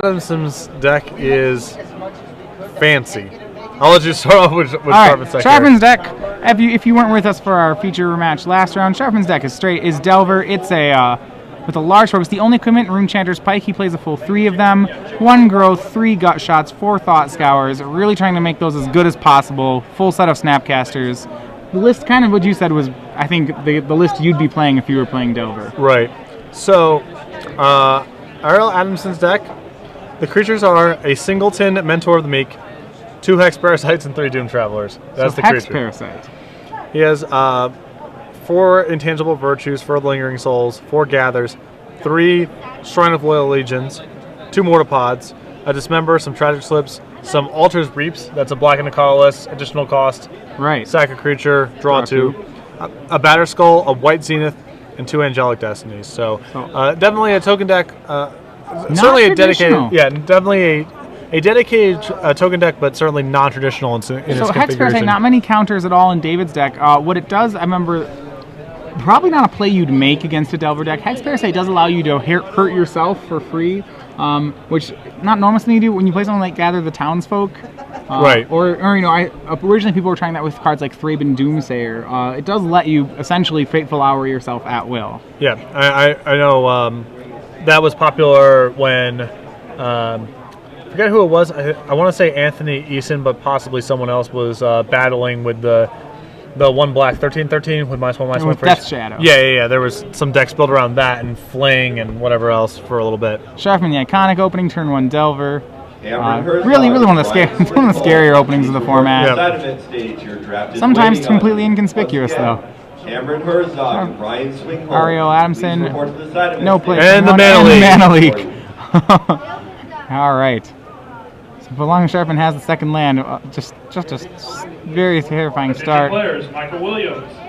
Adamson's deck is fancy. I'll let you start off with Sharfman's deck. Sharfman's deck. If you weren't with us for our feature match last round, Sharfman's deck is Delver. It's a with a large focus. The only equipment, Rune Chanter's Pike. He plays a full 3 of them. 1 Growth, 3 Gut Shots, 4 Thought Scours. Really trying to make those as good as possible. Full set of Snapcasters. The list, kind of what you said, was I think the list you'd be playing if you were playing Delver. Right. So, Ariel Adamson's deck. The creatures are a Singleton, Mentor of the Meek, 2 Hex Parasites, and 3 Doom Travelers. That's the Hex creature. Parasite. He has 4 Intangible Virtues, 4 Lingering Souls, 4 Gathers, 3 Shrine of Loyal Legions, 2 Mortapods, a Dismember, some Tragic Slips, some Altars Reaps. That's a black and a colorless, additional cost. Right. Sack a creature, draw 2. A Batter Skull, a White Zenith, and 2 Angelic Destinies. So definitely a token deck. Certainly a dedicated, definitely a dedicated token deck, but certainly non-traditional in its configuration. So Hex Parasite, not many counters at all in David's deck. What it does, I remember, probably not a play you'd make against a Delver deck. Hex Parasite does allow you to hurt yourself for free, which not normally you do when you play something like Gather the Townsfolk. Right. Or originally people were trying that with cards like Thraben Doomsayer. It does let you essentially Fateful Hour yourself at will. Yeah, I know that was popular when, I forget who it was. I want to say Anthony Eason, but possibly someone else was battling with the 1 black 13/13 with -1/-1 with Death Shadow. Yeah. There was some decks built around that and Fling and whatever else for a little bit. Sharfman, the iconic opening, turn 1 Delver. Really one of the scarier openings of the format. Yep. Sometimes completely inconspicuous though. Cameron Herzog, Ryan Swinghole. Ariel Adamson, no place. And the Mana Leak. All right. So for long as Sharfman has the second land, just a very terrifying start.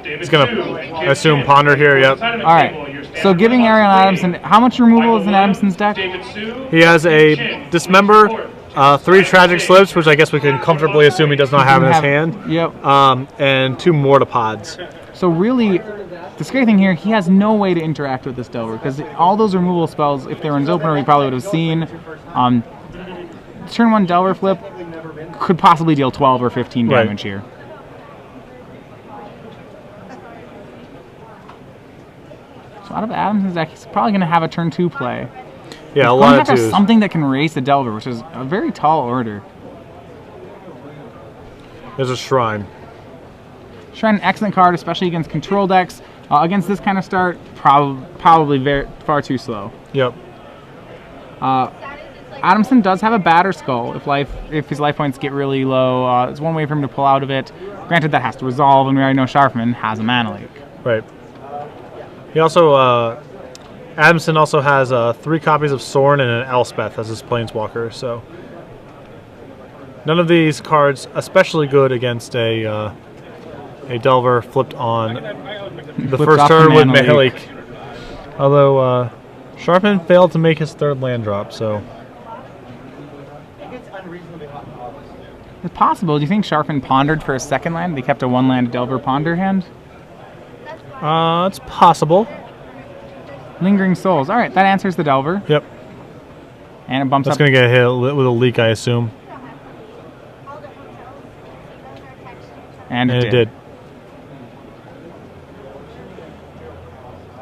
He's going to assume Ponder here, yep. All right. So giving Ariel Adamson, how much removal is in Adamson's deck? He has a Dismember, 3 Tragic Slips, which I guess we can comfortably assume he does not have in his hand. Yep. And 2 Mortapods. So really, the scary thing here, he has no way to interact with this Delver, because all those removal spells, if they were in his opener, we probably would have seen. Turn 1 Delver flip could possibly deal 12 or 15 damage here. So out of Adamson's deck, he's probably going to have a turn 2 play. Yeah, a he's lot of have 2s. Something that can raise the Delver, which is a very tall order. There's a Shrine. Shrine, an excellent card, especially against control decks. Against this kind of start, probably far too slow. Yep. Adamson does have a Batter Skull if his life points get really low. It's one way for him to pull out of it. Granted, that has to resolve, and we already know Sharfman has a Mana Leak. Right. He also, Adamson also has 3 copies of Sorin and an Elspeth as his Planeswalker, so none of these cards especially good against a Delver flipped on the first turn with Mana Leak. Although Sharfman failed to make his 3rd land drop, so it's possible. Do you think Sharfman pondered for a 2nd land? They kept a 1-land Delver ponder hand? it's possible. Lingering Souls. All right, that answers the Delver. Yep. And it bumps That's up. going to get hit with a leak, I assume. And it did.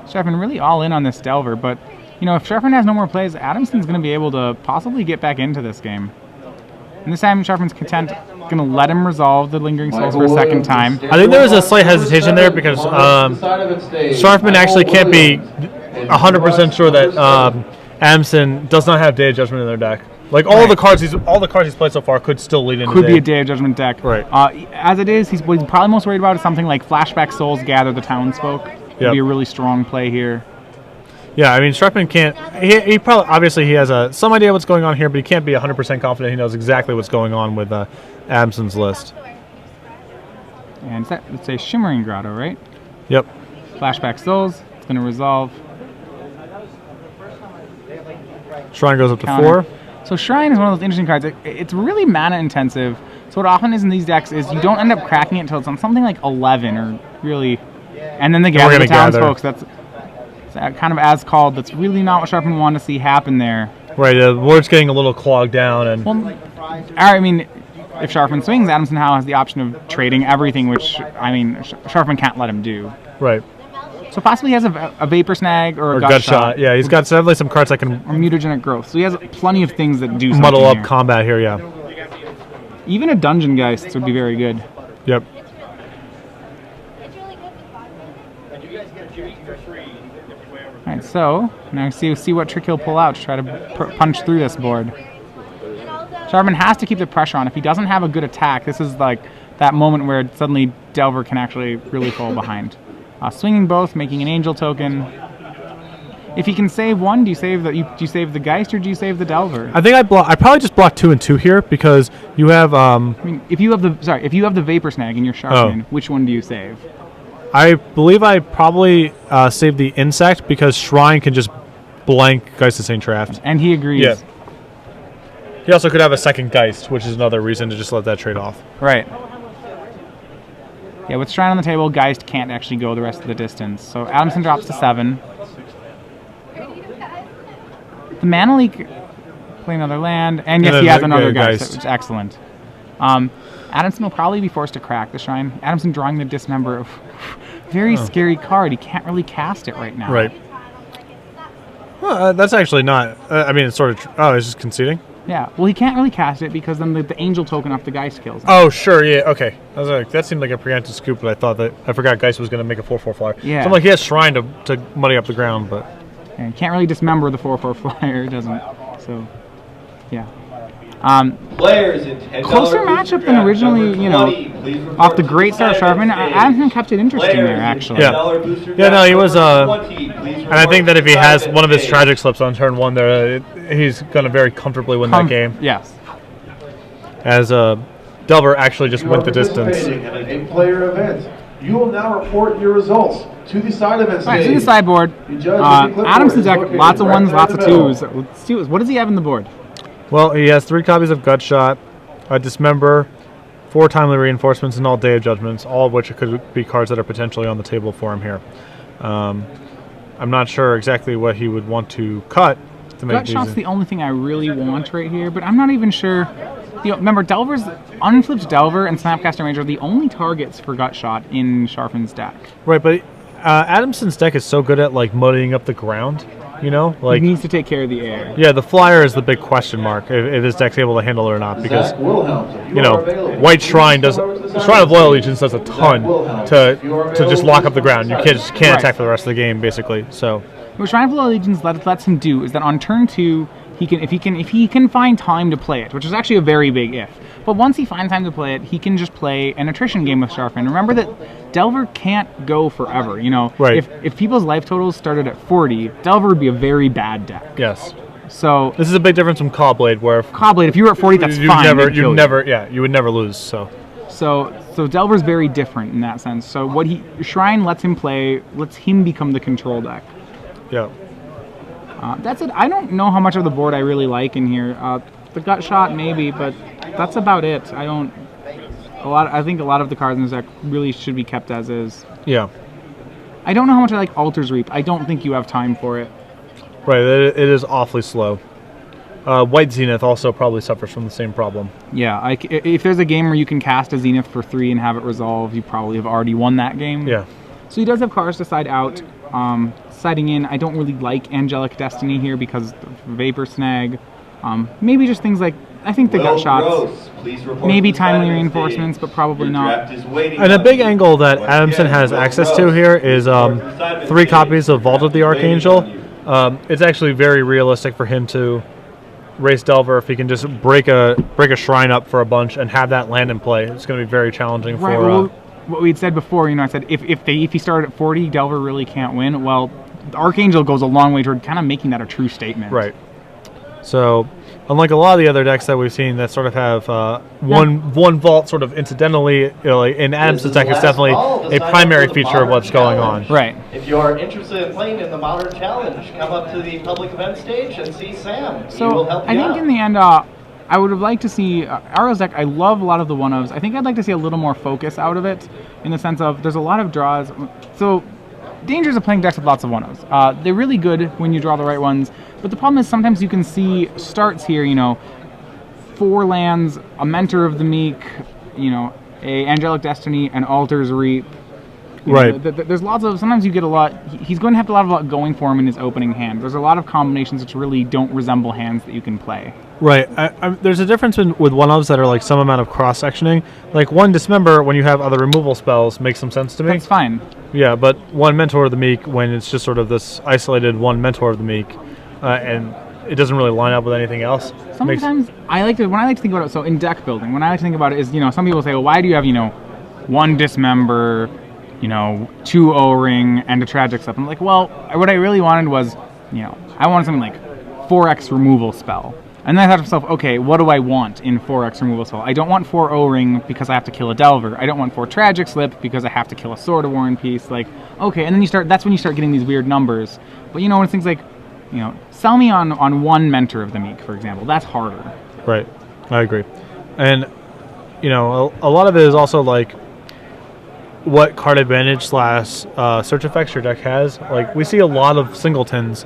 Sharfman really all in on this Delver, but if Sharfman has no more plays, Adamson's going to be able to possibly get back into this game. And this time, Sharfman's content going to let him resolve the Lingering Souls for a 2nd time. I think there was a slight hesitation there because Sharfman actually can't be 100% sure that Adamson does not have Day of Judgment in their deck. Like all the cards he's played so far could still lead into. Could be a Day of Judgment deck. Right. As it is, what he's probably most worried about is something like Flashback Souls, Gather the Townsfolk. Would be a really strong play here. Yeah, I mean, Sharfman can't. He probably obviously he has some idea what's going on here, but he can't be 100% confident he knows exactly what's going on with Adamson's list. And it's a Shimmering Grotto, right? Yep. Flashback Souls. It's going to resolve. Shrine goes up to Counter. 4. So Shrine is one of those interesting cards. It's really mana intensive. So what often is in these decks is you don't end up cracking it until it's on something like 11 or really, and then they gather the townsfolk. That's kind of as called. That's really not what Sharfman wanted to see happen there. Right, the board's getting a little clogged down, and Well, I mean, if Sharfman swings, Adamson now has the option of trading everything, which, I mean, Sharfman can't let him do. right. So possibly he has a Vapor Snag or a Gut shot. Yeah, he's got definitely some cards that can or Mutagenic Growth. So he has plenty of things that do muddle something up here. combat here. Yeah. Even a Dungeon Geist would be very good. Yep. All right, so now see what trick he'll pull out to try to punch through this board. Sharfman has to keep the pressure on. If he doesn't have a good attack, this is like that moment where suddenly Delver can actually really fall behind. Swinging both, making an Angel token. If he can save one, do you save the Geist or do you save the Delver? I think I probably just block 2 and 2 here because you have. I mean, if you have the Vapor Snag in your Sharfman, which one do you save? I believe I probably save the Insect because Shrine can just blank Geist of St. Traft. And he agrees. Yeah. He also could have a second Geist, which is another reason to just let that trade off. Right. Yeah, with Shrine on the table, Geist can't actually go the rest of the distance. So Adamson drops to 7. The Mana Leak, play another land, and yes, he has another Geist, which is excellent. Adamson will probably be forced to crack the Shrine. Adamson drawing the Dismember, very scary card. He can't really cast it right now. Right. Well, that's actually not. I mean, it's sort of. Oh, it's just conceding. Yeah. Well, he can't really cast it because then the Angel token off the Geist kills him. Oh, sure. Yeah. Okay. I was like, that seemed like a preemptive scoop, but I forgot Geist was going to make a 4/4 flyer. Yeah. So I'm like, he has Shrine to muddy up the ground, but. Yeah, he can't really dismember the 4/4 flyer. It doesn't. So, yeah. Players in $10 Closer matchup than originally, off the great start of Sharfman. Adamson kept it interesting there, actually. Yeah. Yeah, no, he was, and I think that if he has one of his tragic slips on turn 1 there, he's going to very comfortably win that game. Yes. As Delver actually just went the distance. In an 8-player event. You will now report your results to the side event All right, stage. so the sideboard. Adamson's deck, lots of 1s, lots of 2s. Let's see, what does he have in the board? Well, he has 3 copies of Gut Shot, a Dismember, 4 Timely Reinforcements, and all Day of Judgments, all of which could be cards that are potentially on the table for him here. I'm not sure exactly what he would want to cut to make Gut Shot's the only thing I really want right here, but I'm not even sure. Remember, Delver's Unflipped Delver and Snapcaster Mage are the only targets for Gut Shot in Sharfman's deck. Right, but Adamson's deck is so good at like muddying up the ground. Like he needs to take care of the air. Yeah, the flyer is the big question mark if his deck's able to handle it or not, because White Shrine Shrine of Loyal Legions does a ton to just lock up the ground. You can't attack for the rest of the game basically. So what Shrine of Loyal Legions lets him do is that on turn 2 if he can find time to play it, which is actually a very big if. But once he finds time to play it, he can just play an attrition game with Sharfman. Remember that Delver can't go forever. Right. If people's life totals started at 40, Delver would be a very bad deck. yes, So this is a big difference from Cobblade, where if you were at 40, that's fine. you would never lose. So Delver's very different in that sense. So Shrine lets him become the control deck. Yeah. That's it. I don't know how much of the board I really like in here. The Gut Shot maybe, but that's about it. I think a lot of the cards in this deck really should be kept as is. Yeah. I don't know how much I like Altar's Reap. I don't think you have time for it. Right. It is awfully slow. White Zenith also probably suffers from the same problem. Yeah. If there's a game where you can cast a Zenith for 3 and have it resolve, you probably have already won that game. Yeah. So he does have cards to side out. Siding in, I don't really like Angelic Destiny here because of Vapor Snag. Maybe just things like, I think the Gut Shots, maybe Timely Reinforcements, but probably not. And a big angle that Adamson has access to here is 3 copies of Vault of the Archangel. It's actually very realistic for him to race Delver if he can just break a Shrine up for a bunch and have that land in play. It's going to be very challenging for... Well, what we'd said before, I said if he started at 40, Delver really can't win. Well, the Archangel goes a long way toward kind of making that a true statement. Right. So, unlike a lot of the other decks that we've seen that sort of have one vault sort of incidentally, in Adamson's deck, it's definitely a primary feature of what's going on. Right. If you are interested in playing in the Modern Challenge, come up to the public event stage and see Sam. He will help you I think out. in the end, I would have liked to see Ariel's deck. I love a lot of the 1-ofs. I think I'd like to see a little more focus out of it, in the sense of there's a lot of draws. So dangers of playing decks with lots of 1-ofs. They're really good when you draw the right ones, but the problem is sometimes you can see starts here, 4 lands, a Mentor of the Meek, a Angelic Destiny, an Altar's Reap. Right. There's lots of, sometimes you get a lot, he's going to have a lot going for him in his opening hand. There's a lot of combinations which really don't resemble hands that you can play. Right. There's a difference with 1-ofs that are like some amount of cross-sectioning. Like 1 Dismember, when you have other removal spells, makes some sense to me. That's fine. Yeah, but 1 Mentor of the Meek, when it's just sort of this isolated 1 Mentor of the Meek, and it doesn't really line up with anything else. Sometimes when I like to think about it, so in deck building, when I like to think about it is, some people say, well, why do you have, 1 Dismember, 2 O-Ring, and a Tragic Slip? I'm like, well, what I really wanted was, I wanted something like 4x removal spell. And then I thought to myself, okay, what do I want in 4x removal spell? I don't want 4 O-Ring because I have to kill a Delver. I don't want 4 Tragic Slip because I have to kill a Sword of War and Peace. Like, okay, and then that's when you start getting these weird numbers. But when things like, sell me on 1 Mentor of the Meek, for example. That's harder. Right. I agree. And, a lot of it is also like what card advantage / search effects your deck has. Like, we see a lot of singletons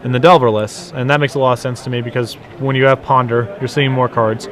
in the Delver lists, and that makes a lot of sense to me because when you have Ponder, you're seeing more cards.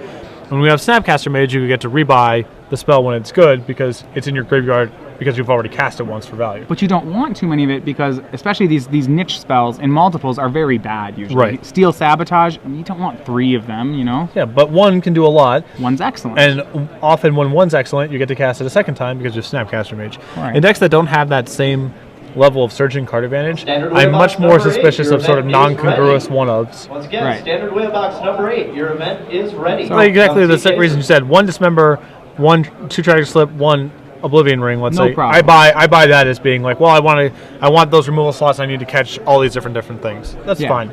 When we have Snapcaster Mage, you get to rebuy the spell when it's good because it's in your graveyard because you've already cast it once for value. But you don't want too many of it because, especially these niche spells in multiples, are very bad usually. Right. Steel Sabotage, you don't want 3 of them, Yeah, but 1 can do a lot. 1's excellent. And often when 1's excellent, you get to cast it a second time because you have Snapcaster Mage. Right. In decks that don't have that same level of searching card advantage, Standard I'm Waybox much more number 8, suspicious your of sort of event is non-congruous ready. 1-ofs. Once again, Right. Standard Waybox number 8. Your event is ready. Like exactly Come the see reason you said. 1 Dismember, 2 Tragic Slip, 1 Oblivion Ring. Let's No say problem. I buy that as being like, well, I want those removal slots. I need to catch all these different things. That's Yeah. fine.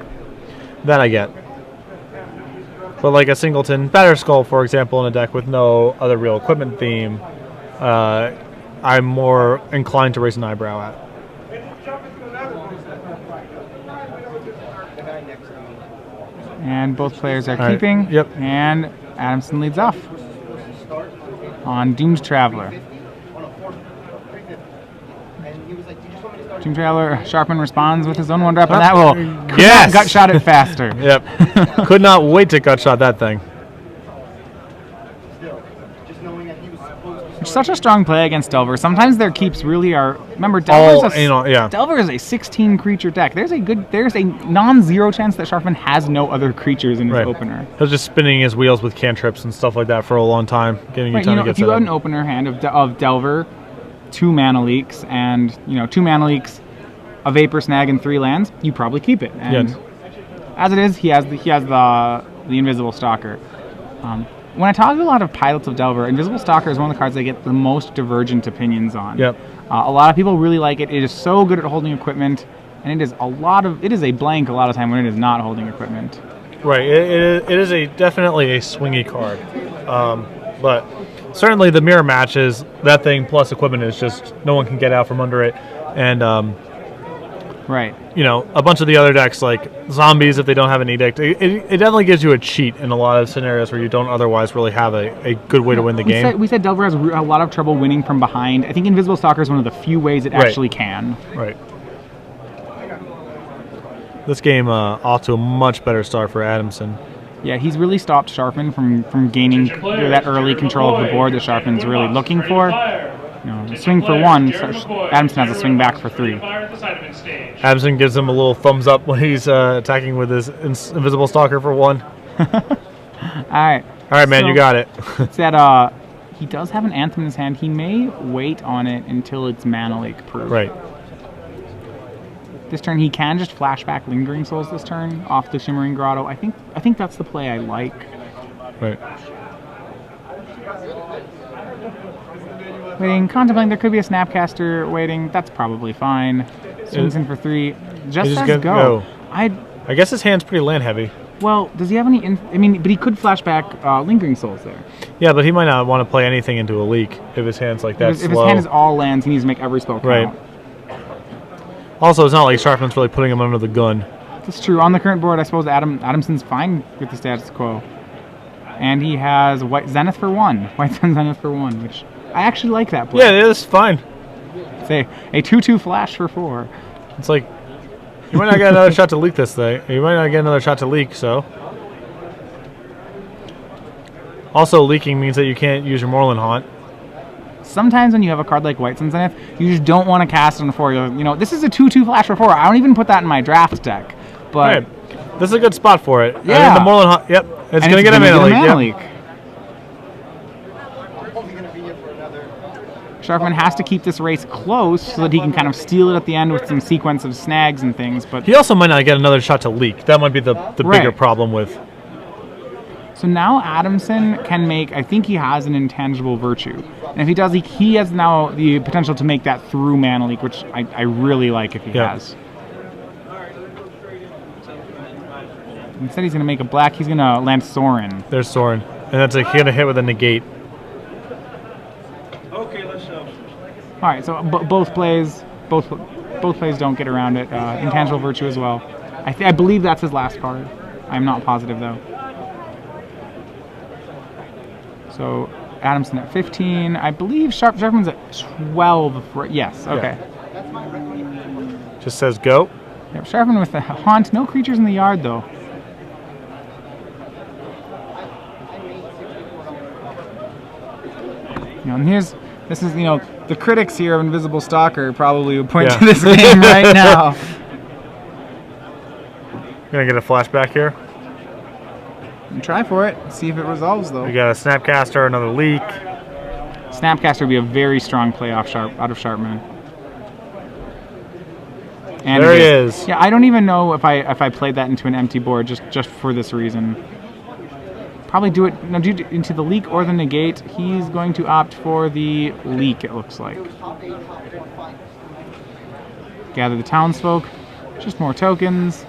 That I get. But like a singleton Batter Skull, for example, in a deck with no other real equipment theme, I'm more inclined to raise an eyebrow at. And both players are All right. keeping. Yep. And Adamson leads off on Doomed Traveler. Doomed Traveler, Sharfman responds with his own 1-drop, and that will Yes! gut shot it faster. Yep. Could not wait to gut shot that thing. Such a strong play against Delver. Sometimes their keeps really are. Remember, Delver is a 16 creature deck. There's a non-zero chance that Sharfman has no other creatures in his Right. opener. He was just spinning his wheels with cantrips and stuff like that for a long time, giving you Right, time to get if you set have up. an opener hand of Delver, 2 mana leaks, and 2 mana leaks, a Vapor Snag, and 3 lands, you probably keep it. And Yes. as it is, he has the Invisible Stalker. When I talk to a lot of pilots of Delver, Invisible Stalker is one of the cards I get the most divergent opinions on. Yep. A lot of people really like it. It is so good at holding equipment, and it is a blank a lot of time when it is not holding equipment. Right. It is definitely a swingy card. But certainly the mirror match is that thing plus equipment is just no one can get out from under it. And Right. a bunch of the other decks like zombies, if they don't have an edict, it definitely gives you a cheat in a lot of scenarios where you don't otherwise really have a good way to win the game. We said Delver has a lot of trouble winning from behind. I think Invisible Stalker is one of the few ways it Right. actually can. Right. This game off to a much better start for Adamson. Yeah, he's really stopped Sharfman from gaining that early control of the board that Sharfman's really looking for. Swing for 1, Adamson has a swing back for 3. Adamson gives him a little thumbs up when he's attacking with his Invisible Stalker for 1. All All right, man, So- you got it. It's that he does have an Anthem in his hand. He may wait on it until it's Mana Lake proof. Right. This turn he can just flashback Lingering Souls this turn off the Shimmering Grotto. I think that's the play I like. Right. Waiting, contemplating, there could be a Snapcaster waiting. That's probably fine. Swings in for 3. Just just says gonna go. go. I guess his hand's pretty land heavy. Well, does he have any... but he could flashback Lingering Souls there. Yeah, but he might not want to play anything into a leak if his hand's like that If his slow. hand is all lands, he needs to make every spell count. Right. Also, it's not like Sharfman's really putting him under the gun. That's true. On the current board, I suppose Adamson's fine with the status quo. And he has White Zenith for 1. White Sun Zenith for 1, which I actually like that play. Yeah, it is fine. It's a 2-2 flash for 4. It's like, you might not get another shot to leak this thing. You might not get another shot to leak, so. Also, leaking means that you can't use your Moreland Haunt. Sometimes when you have a card like White Sun Zenith, you just don't want to cast it on 4. You know, this is a 2-2 flash for 4. I don't even put that in my draft deck. But right. This is a good spot for it. Yeah. I mean, the Moreland Haunt, yep. It's going to get a mana leak. Yep. Sharfman has to keep this race close so that he can kind of steal it at the end with some sequence of snags and things. But he also might not get another shot to leak. That might be the bigger problem with. So now Adamson can make, I think he has an intangible virtue. And if he does, he has now the potential to make that through mana leak, which I really like if he has. Instead he's going to make a black, he's going to land Sorin. There's Sorin. And that's he's going to hit with a negate. All right, so both plays don't get around it. Intangible virtue as well. I believe that's his last card. I'm not positive though. So Adamson at 15. I believe Sharfman's at 12. Yes. Okay. Yeah. Just says go. Yep. Sharfman with the haunt. No creatures in the yard though. You know, and this is, you know, the critics here of Invisible Stalker probably would point to this game right now. Gonna get a flashback here. And try for it. See if it resolves though. We got a Snapcaster, another leak. Snapcaster would be a very strong play out of Sharpman. And there he is. Yeah, I don't even know if I played that into an empty board just for this reason. Probably do it into the leak or the negate. He's going to opt for the leak, it looks like. Gather the townsfolk. Just more tokens.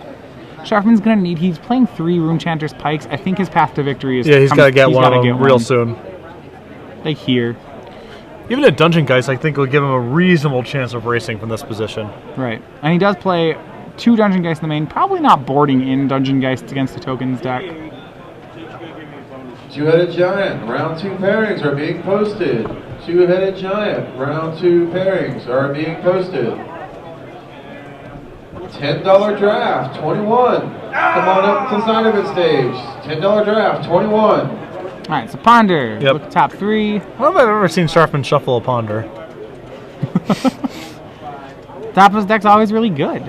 Sharfman's going to need... He's playing 3 Runechanter's Pikes. I think his path to victory is... Yeah, he's got to get one of them real soon. Like here. Even a Dungeon Geist, I think, will give him a reasonable chance of racing from this position. Right. And he does play 2 Dungeon Geists in the main. Probably not boarding in Dungeon Geists against the tokens deck. Two-headed giant, round 2 pairings are being posted. Two-headed giant, round 2 pairings are being posted. $10 draft, 21. Come on up to the side of it stage. $10 draft, 21. All right, so Ponder. Yep. Look at top 3. I don't know if I've ever seen Sharfman shuffle a Ponder. Top of his deck's always really good.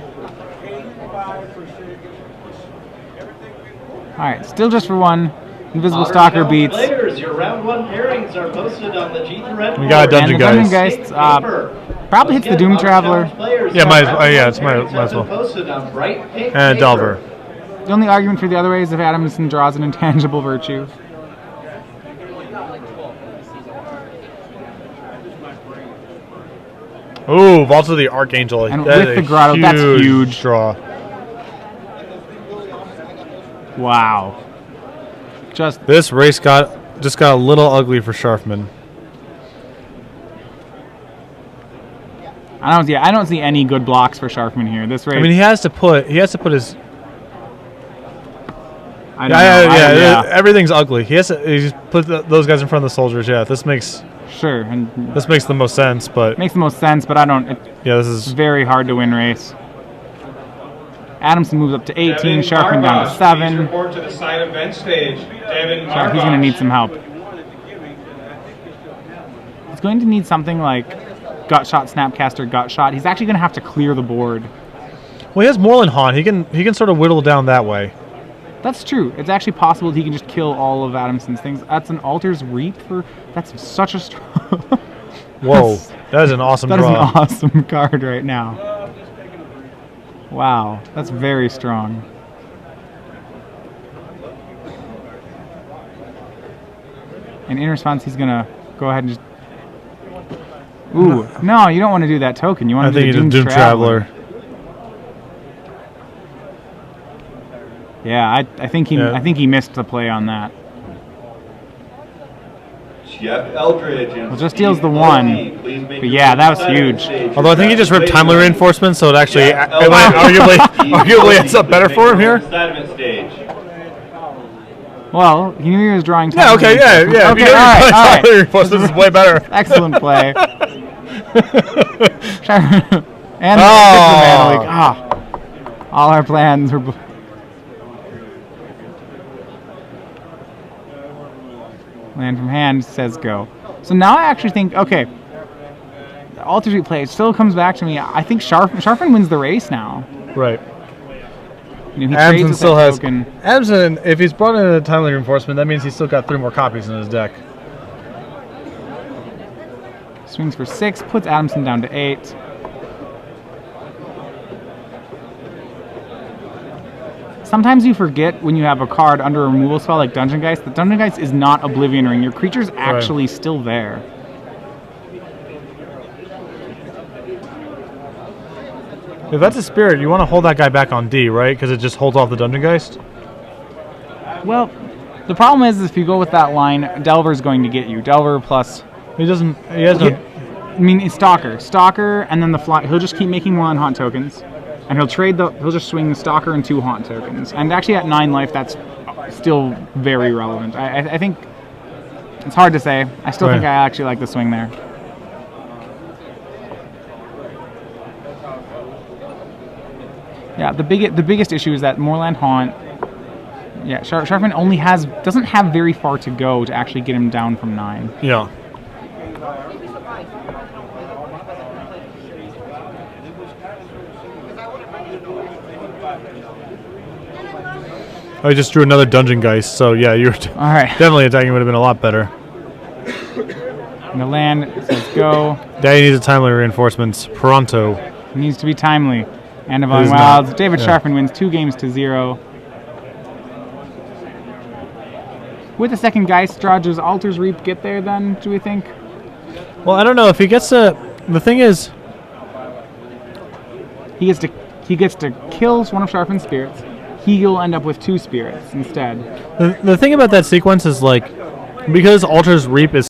All right, still just for 1. Invisible Stalker beats. Players, your round 1 pairings are posted on the G3 We got a Dungeon Dungeon Geist. Probably hits the Doom Traveler. Yeah, it's might as well. And Delver. The only argument for the other way is if Adamson draws an intangible virtue. Ooh, Vault of the Archangel. And with the Grotto, that's huge. Draw. Wow. This race just got a little ugly for Sharfman. I don't see any good blocks for Sharfman here. This race. I mean, he has to put his. Everything's ugly. He's put those guys in front of the soldiers. Yeah, this makes this makes the most sense, but makes the most sense. But I don't. This is very hard to win race. Adamson moves up to 18. Sharfman down to 7. Please report to the side event stage. He's going to need some help. He's going to need something like Gut Shot, Snapcaster, Gut Shot. He's actually going to have to clear the board. Well, he has Moreland Haunt. He can sort of whittle down that way. That's true. It's actually possible that he can just kill all of Adamson's things. That's an Altar's Reap. That's such a strong... Whoa, that is an awesome draw. That is an awesome card right now. Wow, that's very strong. And in response, he's going to go ahead and just... Ooh, no, you don't want to do that token. You want to do the Doom Traveler. Yeah, I think he missed the play on that. Jeff Eldridge. Well, just deals the 1. But yeah, that was huge. Although I think he just ripped timely reinforcement, so it actually arguably ends up better for him here. Well, he knew he was drawing timely. Yeah, okay, yeah. Okay, all right. Reinforcement is way better. Excellent play. And the mana leak. All our plans were. Land from hand says go. So now I actually think, okay, the Alter replay still comes back to me. I think Sharfman wins the race now. Right. You know, he Adamson trades with still that has. token. Adamson, if he's brought in a timely reinforcement, that means he's still got 3 more copies in his deck. Swings for 6, puts Adamson down to 8. Sometimes you forget when you have a card under a removal spell like Dungeon Geist that Dungeon Geist is not Oblivion Ring. Your creature's actually still there. If that's a spirit, you want to hold that guy back on D, right? Because it just holds off the Dungeon Geist? Well, the problem is if you go with that line, Delver's going to get you. Delver plus... He doesn't... He has no... I mean, it's Stalker. Stalker, and then the fly... He'll just keep making more on haunt tokens. And he'll trade the... He'll just swing Stalker and 2 haunt tokens. And actually at 9 life, that's still very relevant. I think... It's hard to say. I still think I actually like the swing there. Yeah, the biggest issue is that Moorland Haunt... Yeah, Sharfman only doesn't have very far to go to actually get him down from 9. Yeah. I just drew another Dungeon Geist, so yeah, you're definitely attacking would have been a lot better. And the land says go. Daddy needs a timely reinforcements. Pronto. It needs to be timely. And Evolving Wilds. David Sharfman wins 2 games to 0. With the second Geist draw, does Altar's Reap get there then, do we think? Well, I don't know. If he gets to... The thing is... He gets to kill one of Sharfman's spirits. He'll end up with 2 spirits instead. The thing about that sequence is, like, because Altar's Reap is